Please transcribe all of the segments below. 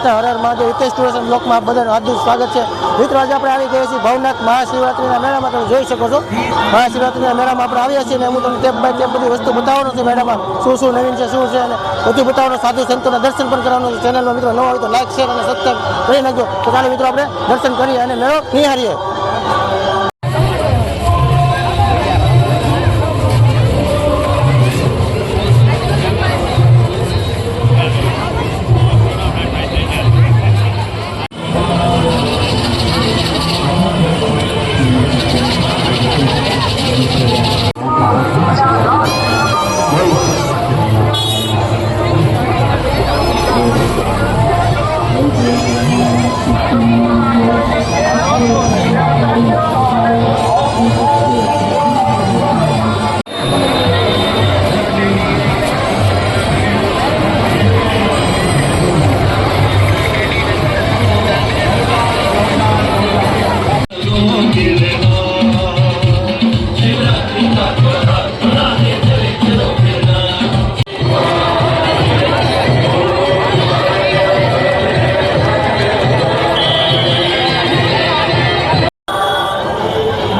Krishna Har Har Mahadev Hitesh tourism બ્લોકમાં આપ બધાનું હાર્દિક સ્વાગત છે મિત્રો। આજે આપણે આવી ગયા છીએ ભવનાથ મહાશિવરાત્રિના મેળામાં। તમે જોઈ શકો છો મહાશિવરાત્રિના મેળામાં આપણે આવ્યા છીએ અને હું તમને સ્ટેપ બાય સ્ટેપ બધી વસ્તુ બતાવવાનો છું મેળામાં શું નવીન છે શું છે અને બધું બતાવવાનો, સાધુ સંતોના દર્શન પણ કરવાનું છે। ચેનલમાં મિત્રો નવા હોય તો લાઈક શેર અને સબસ્ક્રાઈબ કરી નાખજો। તો ચાલો મિત્રો આપણે દર્શન કરીએ અને મેળો નિહાળીએ।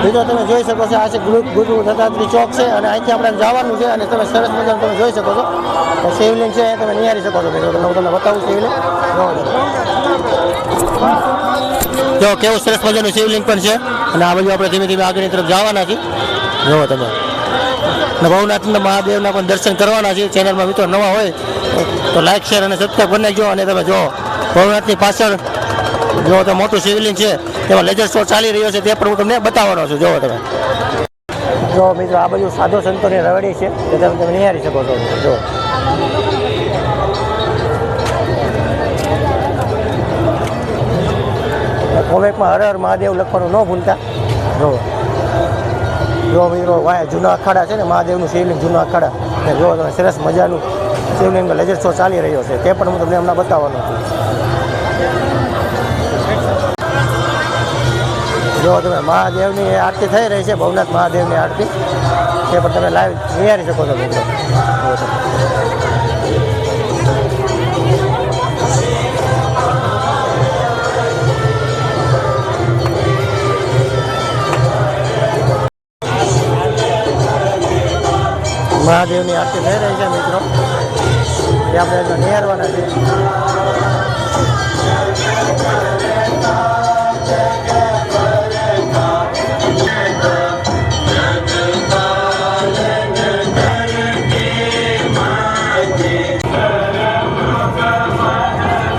મિત્રો તમે જોઈ શકો છો આ છે ગુરુ દત્તાત્રેય ચોક છે અને અહીંથી આપણે જવાનું છે અને તમે સરસ મજાનું તમે જોઈ શકો છો શિવલિંગ છે તમે નિહાળી શકો છો મિત્રો। હું તમને બતાવું શિવલિંગ જો કેવું સરસ મજાનું શિવલિંગ પણ છે અને આ બાજુ આપણે ધીમે ધીમે આગળની તરફ જવાના છીએ। જુઓ તમે ભવનાથના મહાદેવના પણ દર્શન કરવાના છે। ચેનલમાં મિત્રો નવા હોય તો લાઈક શેર અને સબસ્ક્રાઈબ કરી નાખજો। અને તમે જો ભવનાથની પાછળ જો તો મોટું શિવલિંગ છે તેમાં લેઝર શો ચાલી રહ્યો છે તે પણ હું તમને બતાવવાનો છું। જુઓ તમે જો મિત્રો આ બાજુ સાધુ સંતોની રવડી છે તે તમે નિહાળી શકો છો। જો કોમેન્ટમાં હર હર મહાદેવ લખવાનું ન ભૂલતા। જો મિત્રો વાય જૂના અખાડા છે ને મહાદેવનું શિવલિંગ જૂના અખાડા ને જો તમે સરસ મજાનું શિવલિંગનો લેઝર શો ચાલી રહ્યો છે તે પણ હું તમને હમણાં બતાવવાનો છું। જો તમે મહાદેવની આરતી થઈ રહી છે ભવનાથ મહાદેવની આરતી તે પણ તમે લાઈવ નિહાળી શકો છો મિત્રો। મહાદેવની આરતી થઈ રહી છે મિત્રો એ આપણે નિહાળવાના છે।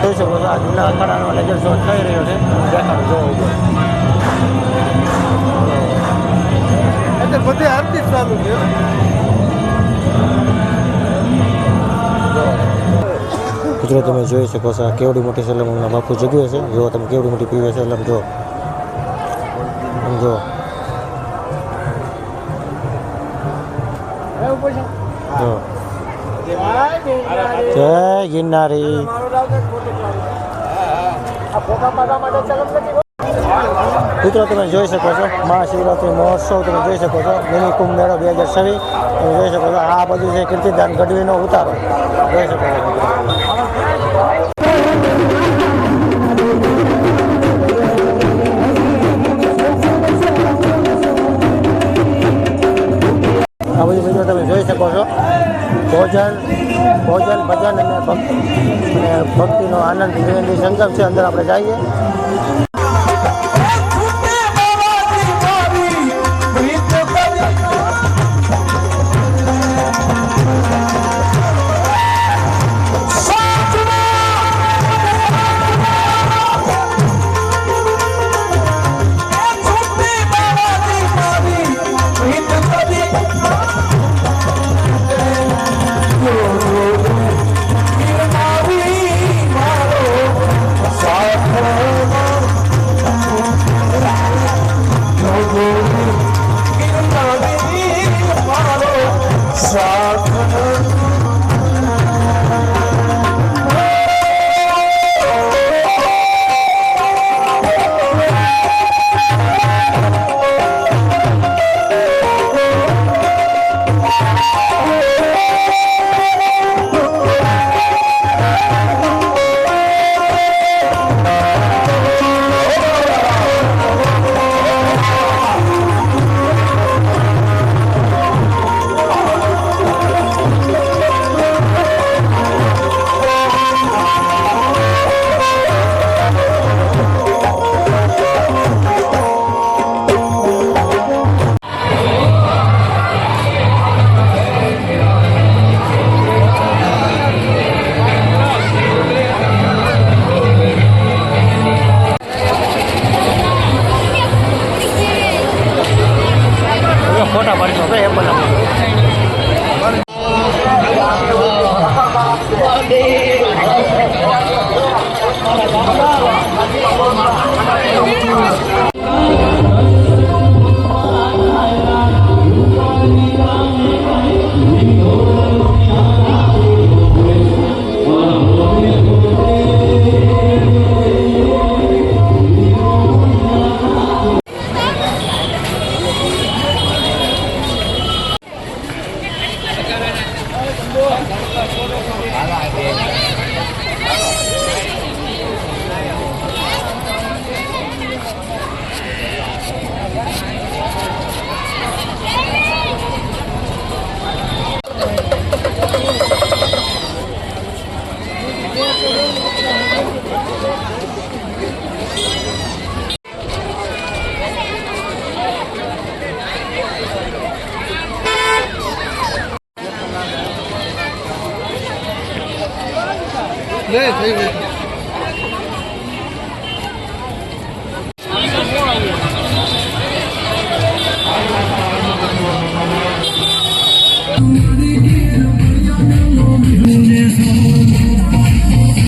જોઈ શકો છો આ જૂના અખાડાનો લેઝર શો થઈ રહ્યો છે દેખાડું જોવું બધી આરતી ચાલુ છે। મિત્રો તમે જોઈ શકો છો આ કેવડી મોટી સલમના બાપુ જગ્યા છે। જો તમે કેવડી મોટી પીવે છે સલમ જો સમજો જય ગિરનારી। મિત્રો તમે જોઈ શકો છો મહાશિવરાત્રિ મહોત્સવ તમે જોઈ શકો છો મિની કુંભ મેળો 2026 તમે જોઈ શકો છો। આ બધું છે કીર્તિદાન ગઢવીનો ઉતારો જોઈ શકો છો। આ બધું મિત્રો તમે જોઈ શકો છો ભોજન ભજન અને ભક્તિનો આનંદ ત્રિવેણી સંગમ છે। અંદર આપણે જઈએ। નહીં થઈ ગયું.